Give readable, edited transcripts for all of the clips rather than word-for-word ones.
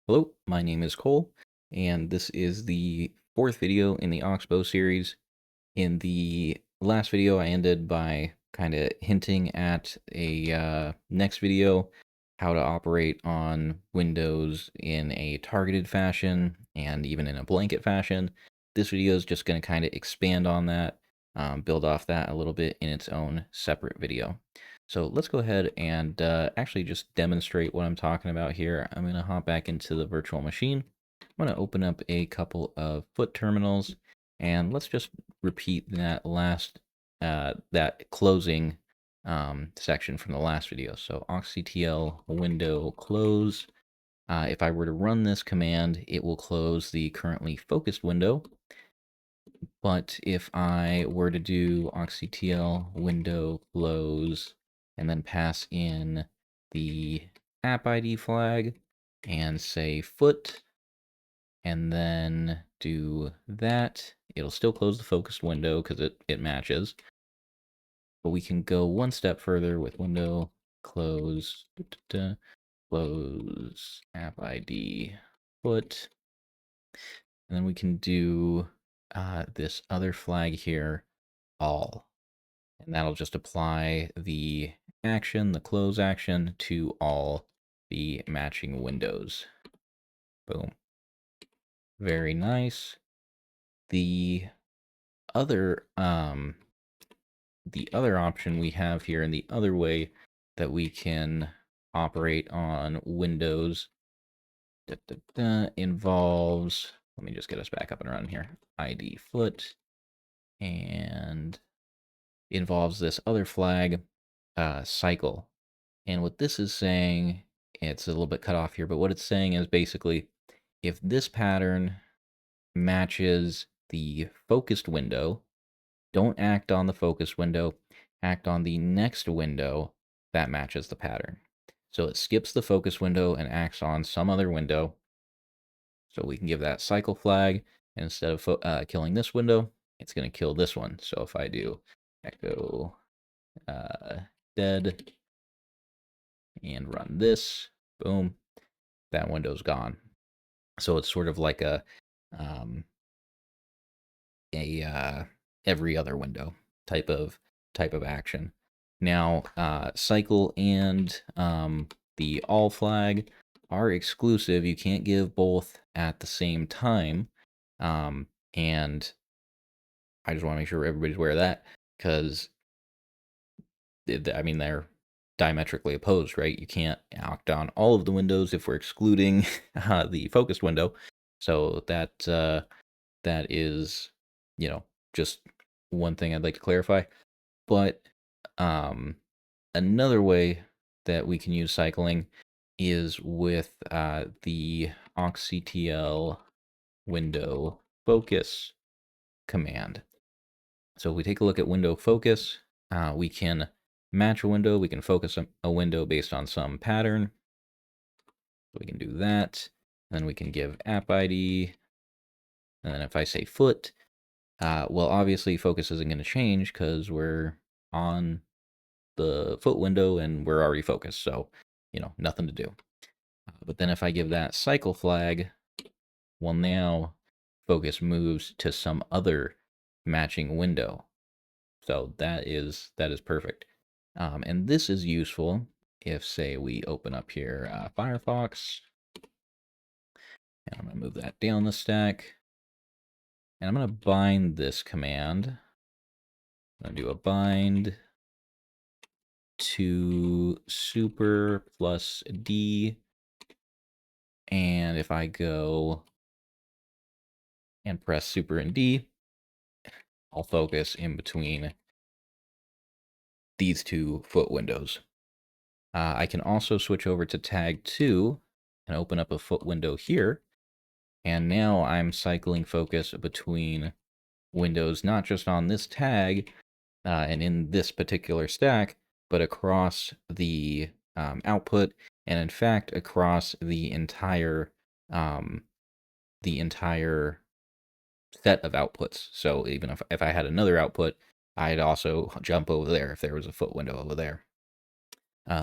Hello, my name is Cole, and this is the fourth video in the oxbow series. In the last video, I ended by kind of hinting at a next video, how to operate on Windows in a targeted fashion and even in a blanket fashion. This video is just going to kind of expand on that, build off that a little bit in its own separate video. So let's go ahead and actually just demonstrate what I'm talking about here. I'm going to hop back into the virtual machine. I'm going to open up a couple of foot terminals, and let's just repeat that that closing section from the last video. So oxctl window close. If I were to run this command, it will close the currently focused window. But if I were to do oxctl window close and then pass in the app ID flag and say foot, and then do that, it'll still close the focused window because it matches. But we can go one step further with window close, close app ID foot, and then we can do this other flag here, all, and that'll just apply the action, the close action, to all the matching windows. Boom. Very nice. The other option we have here, and the other way that we can operate on Windows involves, let me just get us back up and running here, ID foot, and involves this other flag, cycle. And what this is saying, it's a little bit cut off here, but what it's saying is basically if this pattern matches the focused window, don't act on the focus window, act on the next window that matches the pattern. So it skips the focus window and acts on some other window. So we can give that cycle flag, and instead of killing this window, it's going to kill this one. So if I do echo dead and run this, boom, that window's gone. So it's sort of like a every other window type of action. Now, cycle and the all flag are exclusive. You can't give both at the same time. And I just want to make sure everybody's aware of that, because I mean, they're diametrically opposed, right? You can't act on all of the windows if we're excluding the focused window. So that is, just one thing I'd like to clarify. But another way that we can use cycling is with the oxctl window focus command. So if we take a look at window focus, we can match a window, we can focus a window based on some pattern. So we can do that. Then we can give app ID. And then if I say foot, well, obviously focus isn't going to change because we're on the foot window and we're already focused. So, nothing to do. But then if I give that cycle flag, well, now focus moves to some other matching window. So that is perfect. And this is useful if, say, we open up here Firefox, and I'm going to move that down the stack, and I'm going to bind this command. I'm going to do a bind to super plus D, and if I go and press super and D, I'll focus in between these two foot windows. I can also switch over to tag 2 and open up a foot window here, and now I'm cycling focus between windows, not just on this tag and in this particular stack, but across the output, and in fact across the entire set of outputs. So even if I had another output, I'd also jump over there if there was a foot window over there.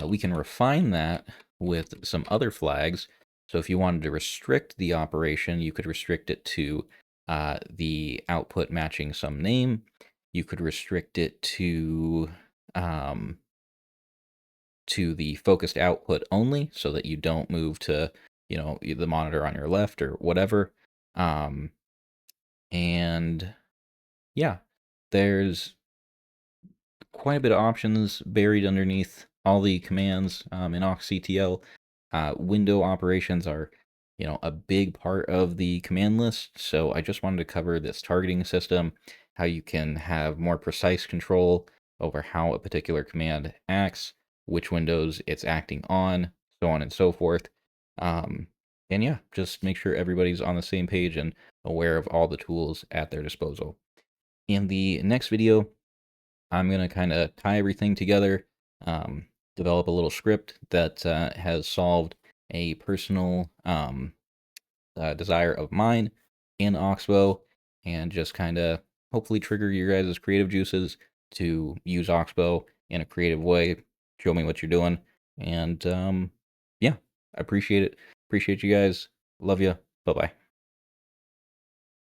We can refine that with some other flags. So if you wanted to restrict the operation, you could restrict it to the output matching some name. You could restrict it um, to the focused output only, so that you don't move to the monitor on your left or whatever. Um, and yeah, there's quite a bit of options buried underneath all the commands in oxctl. Window operations are, a big part of the command list. So I just wanted to cover this targeting system, how you can have more precise control over how a particular command acts, which windows it's acting on, so on and so forth. Um, and yeah, just make sure everybody's on the same page and aware of all the tools at their disposal. In the next video, I'm going to kind of tie everything together, um, develop a little script that has solved a personal desire of mine in Oxbow, and just kind of hopefully trigger your guys' creative juices to use Oxbow in a creative way. Show me what you're doing. And yeah, I appreciate it. Appreciate you guys. Love you. Bye bye.